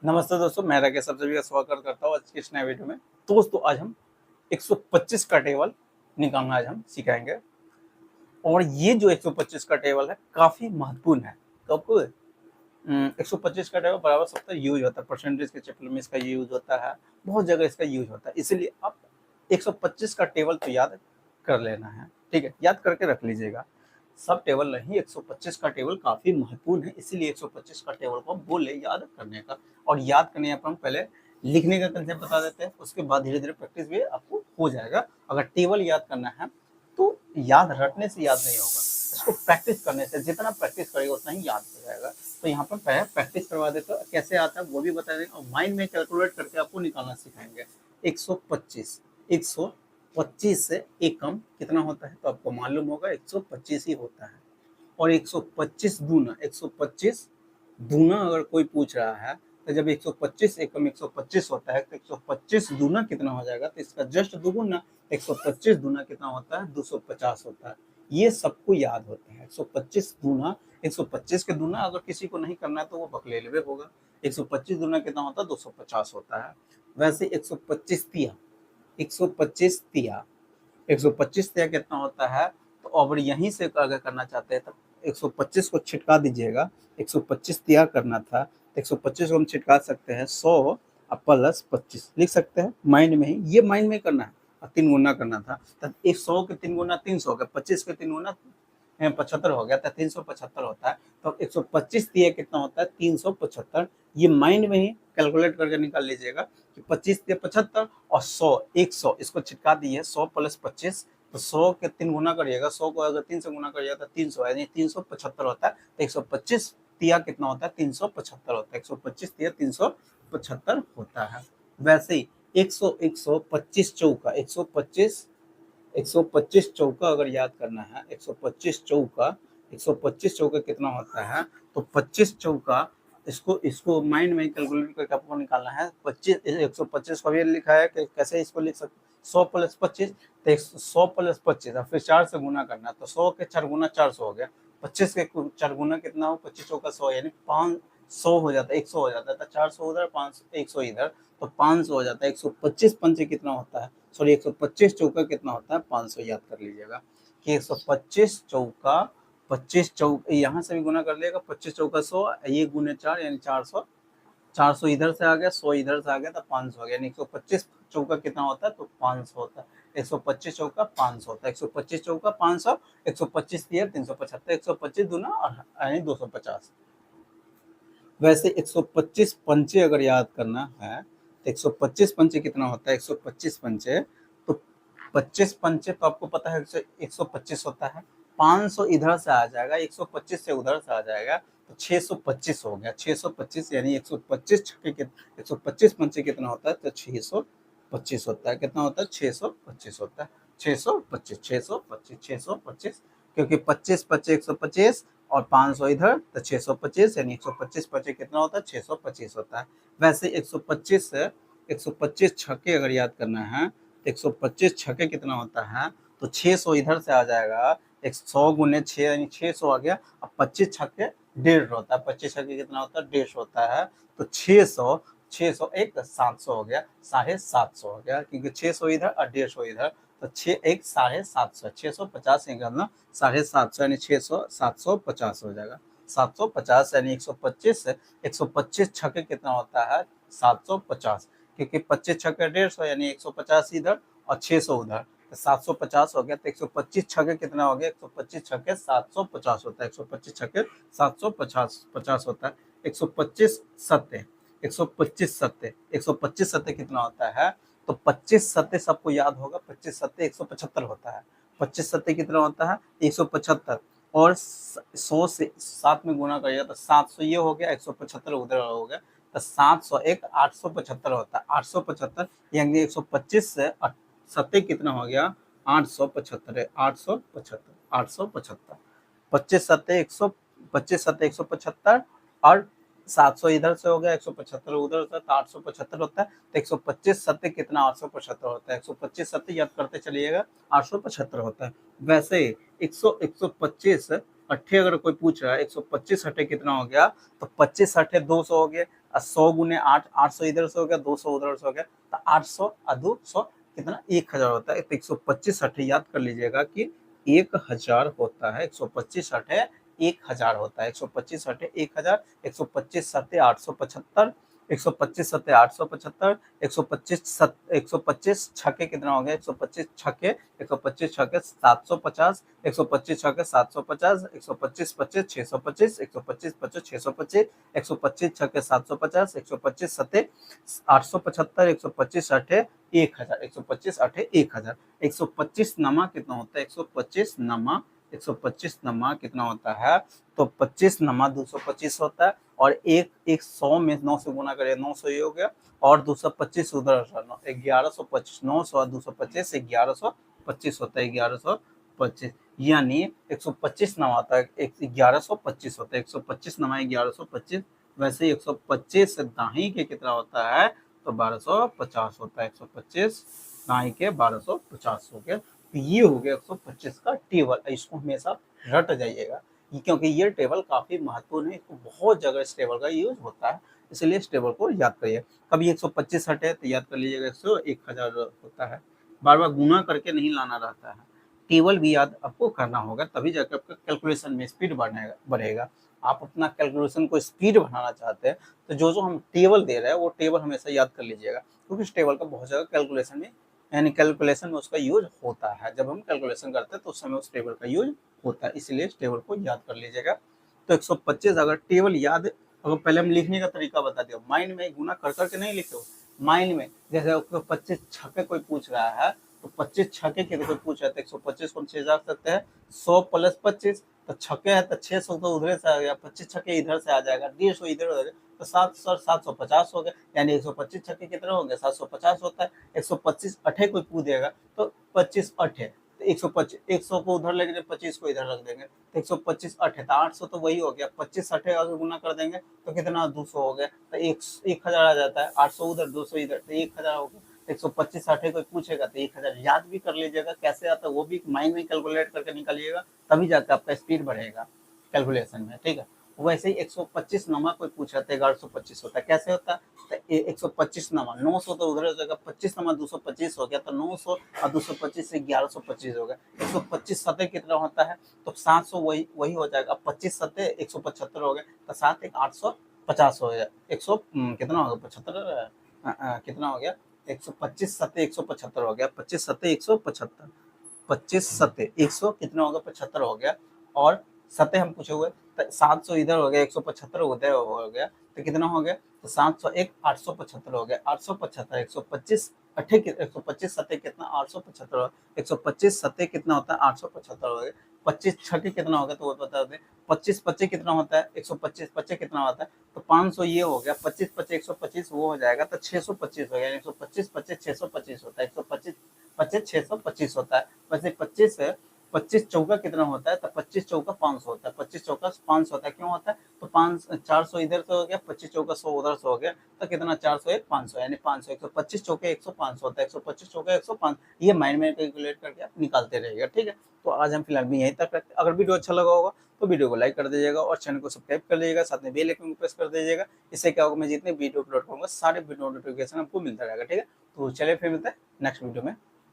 नमस्ते दोस्तों, मैं राकेश सब सभी का स्वागत करता हूँ आज की इस नए वीडियो में। दोस्तों आज हम 125 का टेबल निकालना आज हम सिखाएंगे और ये जो 125 का टेबल है काफ़ी महत्वपूर्ण है। तो आपको 125 का टेबल बराबर सबका यूज होता है, परसेंटेज के चैप्टर में इसका यूज होता है, बहुत जगह इसका यूज होता है। इसलिए आप 125 का टेबल तो याद कर लेना है, ठीक है, याद करके रख लीजिएगा। सब टेबल नहीं, 125 का टेबल काफी महत्वपूर्ण है, इसीलिए 125 का टेबल को बोले याद करने का। और याद करने पर हम पहले लिखने का कंसेप्ट बता देते हैं, उसके बाद धीरे धीरे प्रैक्टिस भी आपको हो जाएगा। अगर टेबल याद करना है तो याद रटने से याद नहीं होगा, इसको प्रैक्टिस करने से, जितना प्रैक्टिस करेगा उतना ही याद हो जाएगा। तो यहाँ पर पहले प्रैक्टिस करवा देते हो, कैसे आता है वो भी बता देंगे और माइंड में कैलकुलेट करके आपको निकालना सिखाएंगे। 125 125 से एक कम कितना होता है तो आपको मालूम होगा 125 ही होता है। और 125 दूना 125 दूना अगर कोई पूछ रहा है तो जब 125 एक कम 125 होता है तो 125 दूना कितना हो जाएगा, तो इसका जस्ट दुगुना 125 दूना कितना होता है 250 होता है। ये सबको याद होता है। 125 दूना 125 के दूना अगर किसी को नहीं करना है तो वो बकलेलवे होगा। 125 दूना कितना होता है 250 होता है। वैसे 125 तिया 125 तिया 125 तिया कितना होता है, तो अब यहीं से अगर करना चाहते हैं तो 125 को छिटका दीजिएगा। 125 तिया करना था तो 125 को हम छिटका सकते हैं 100 प्लस 25 लिख सकते हैं माइंड में ही, ये माइंड में करना है। और 3 गुना करना था तो 100 के 3 गुना 300 हो गया, 25 के 3 गुना 75 हो गया, तो 375 होता है। तो 125 दिए कितना होता है 375। ये माइंड में ही कैलकुलेट करके निकाल लीजिएगा कि 25 दिए 75 और 100 100 इसको छिटका दिए 100 प्लस 25, तो 100 के 3 गुना करिएगा, 100 को अगर 3 से गुना करिएगा तो 300 यानी 375 होता है। तो 125 दिया कितना होता है 375 होता है। 125 दिया 375 होता है। वैसे ही 100 125 चौका 125 चौका अगर याद करना है 125 चौका कितना होता है, तो 25 चौका इसको माइंड में कैलकुलेट करके आपको निकालना है। 25 125 को भी लिखा है कि कैसे इसको लिख सकते 100 प्लस 25, तो 100 प्लस 25 और फिर 4 से गुना करना, तो 100 के 4 गुना 400 हो गया। 25 के 4 गुना कितना हो 25 चौका 100 यानी 500 हो जाता है, 100 हो जाता है, तो 400 उधर 500 100 इधर, तो 500 हो जाता है। 125 पंचे कितना होता है, सॉरी 125 चौका कितना होता है 500 याद कर लीजिएगा कि 125 चौका 25 चौका यहाँ से भी गुना कर लेगा, 25 चौका 100 ये गुने 4 यानी 400, 400 इधर से आ गया 100 इधर से आ गया तो 500 आ गया, यानी 125 चौका कितना होता है तो 500 होता है। 125 चौका 500 होता है, 125 चौका 500, 125 दिया 375, 125 दूना यानी 250। वैसे 125 पंचे अगर याद करना है तो 125 पंचे कितना होता है, 125 पंचे तो 25 पंचे तो आपको पता है 125 होता है। 500 इधर से आ जाएगा, 125 से उधर से आ जाएगा तो 625 हो गया। 625 यानी 125 छक्के के 125 पंचे कितना होता है तो 625 होता है। कितना होता है 625 होता है। 625 625 625 क्योंकि 25 25 125 और 500 इधर तो 625 यानी 125 25 कितना होता है 625 होता है। वैसे 125 से 125 छक्के अगर याद करना है तो 125 छक्के कितना होता है तो 600 इधर से आ जाएगा, 100 गुने 6 यानी 600 आ गया। अब 25 छक्के 150 होता है, 25 छक्के कितना होता है 150 होता है। तो 600 600 एक 700 हो गया, 750 हो गया क्योंकि 600 इधर और 150 इधर, तो 6 एक 750, 650 ना 750 यानी 600 750 हो जाएगा। 750 यानी 125 से 125 छक्के कितना होता है 750, क्योंकि 25 छक्के 150 यानी 150 इधर और 600 उधर, तो 750 हो गया। तो 125 छक्के कितना हो गया 125 छक्के 750 होता है। 125 छक्के 750 होता है। 125 सत्ते 125 सत्ते 125 सत्ते कितना होता है तो 25 सत्ते सबको याद होगा, 25 सत्ते 175 होता है। 25 सत्ते कितना होता है 175 और 100 से 7 में गुना करिएगा तो 700 ये हो गया, 175 उधर हो गया, तो 700 एक 875 होता है। 875 यानी 125 से सत्ते कितना हो गया 875 875 25 सत्ते 100 25 सत्ते 175 और 700 इधर से हो गया 175 उधर से, तो 875 होता है। तो 125 सत्ते कितना 875 होता है। 125 सत्ते याद करते चलिएगा 875 होता है। वैसे 125 अट्ठे अगर कोई पूछ रहा है 125 अट्ठे कितना हो गया तो 25 अट्ठे 200 हो गया, और 100 गुने 8, 800 इधर से हो गया, 200 उधर से हो गया, तो 800 और 200 कितना 1000 होता है। तो 125 60 याद कर लीजिएगा कि 1000 होता है। 125 60 1000 होता है। 125 60 1000, 125 60 875, 125 60 875, 125 छक्के कितना हो गया, 125 छक्के 125 छक्के 750, 125 छक्के 750, 125 25 625, 125 25 625, 125 छक्के 750, 125 सत्ते 875, 125 अठे 1000, 125 अठे 1000। 125 नमा कितना होता है, 125 नमा 125 नमा कितना होता है, तो 25 नमा 225 होता है, और एक 100 में 9 से गुना करें 900 ये हो गया, और 225 उधर 1125, 900 और 225 1125 होता है, 1125, यानी 125 नमा होता है 1125 होता है, 125 नमा 1125। वैसे ही 125 से दाही के कितना होता है, तो 1250 होता है। 125 दाही के 1250 हो गया। तो ये हो गया 125 का टेबल। इसको हमेशा रट जाइएगा, क्योंकि ये टेबल काफी महत्वपूर्ण है, बहुत जगह इस टेबल का यूज होता है, इसलिए इस टेबल को याद करिए। कभी 125 हटे तो याद कर लीजिएगा 1000 होता है। बार बार गुना करके नहीं लाना रहता है, टेबल भी याद आपको करना होगा, तभी जाकर आपका कैलकुलेशन में स्पीड बढ़ेगा। आप अपना कैलकुलेशन को स्पीड बढ़ाना चाहते हैं, तो जो हम टेबल दे रहे हैं वो टेबल हमेशा याद कर लीजिएगा, क्योंकि इस टेबल का बहुत जगह कैलकुलेशन में, यानी कैलकुलेशन में उसका यूज होता है। जब हम कैलकुलेशन करते हैं तो उस समय उस टेबल का यूज होता है, इसलिए इस टेबल को याद कर लीजिएगा। तो 125 अगर टेबल याद, अगर पहले हम लिखने का तरीका बता दिया, माइंड में गुना कर करके नहीं लिखे हो, माइंड में जैसे 125 छक्के कोई पूछ रहा है, तो 25 छक्के के कोई पूछ रहा है, 125 को 6 जा सकते हैं, 100 प्लस 25, तो छक्के है तो 600 तो उधर से आ गया, 25 छक्के इधर से आ जाएगा, 150 इधर हो गया, तो 750 हो गया, यानी 125 छक्के कितने होंगे, 750 होता है। 125 अठे कोई पूछ देगा तो 25 अठे, तो 125, 100 को उधर लेके 25 को इधर रख देंगे, तो 125 अठे, तो 800 तो वही हो गया, 25 अठे अगर गुना कर देंगे तो कितना 200 हो गया, तो 1000 आ जाता है, 800 उधर 200 इधर, तो 1000 हो गया। 125 60 कोई पूछेगा तो 1000 याद भी कर लीजिएगा, कैसे आता है वो भी माइंड में कैलकुलेट करके निकालिएगा, तभी जाकर आपका स्पीड बढ़ेगा कैलकुलेशन में, ठीक है। वैसे ही 125 नमा कोई पूछा तो 1125 होता है, कैसे होता है, तो 125 नमा 900 तो उधर हो जाएगा, 25 नमा 225 हो गया, तो 900 और 225 से 1125 हो गया। 125 सतह कितना होता है, तो 700 वही हो जाएगा, 25 सतह 175 हो गया, तो 7 1 850 हो गया, 100 कितना हो गया 75, कितना हो गया 125 सतह 175 हो गया, 25 सतह 175, 25 सतह 100 कितना हो गया 75 हो गया, और सतह हम पूछे हुए, तो 700 इधर हो गया, 175 उधर हो गया, तो कितना हो गया, तो 701 875 हो गया, 875 125 अठे 125 सतह कितना 875 हो, 125 सतह कितना होता है 875 हो गया। 25 छठे कितना होगा तो वो बता दें, 25 25 कितना होता है 125 25 कितना होता है, तो 500 ये हो गया, 25 25 125 वो हो जाएगा, तो 625 हो गया, 125 25 625 होता है, 125 25 625 होता है। वैसे 25 चौका कितना होता है, तो 25 चौका 500 होता है, 25 चौका 500 होता है, क्यों होता है, तो 400 इधर से हो गया, 25 चौका 100 उधर से हो गया, तो कितना 401 500, यानी 500, 125 चौके 105 होता है, 125 चौके 105, ये माइंड में कैलकुलेट करके आप निकालते रहिएगा, ठीक है। तो आज हम फिलहाल भी यहीं तक रखते हैं। अगर वीडियो अच्छा लगा होगा तो वीडियो को लाइक कर दीजिएगा और चैनल को सब्सक्राइब कर लीजिएगा, साथ में बेल आइकन को प्रेस कर दीजिएगा। इससे क्या होगा, मैं जितने वीडियो अपलोड करूंगा सारे वीडियो नोटिफिकेशन आपको मिलता रहेगा, ठीक है। तो चलिए फिर मिलते हैं नेक्स्ट वीडियो में।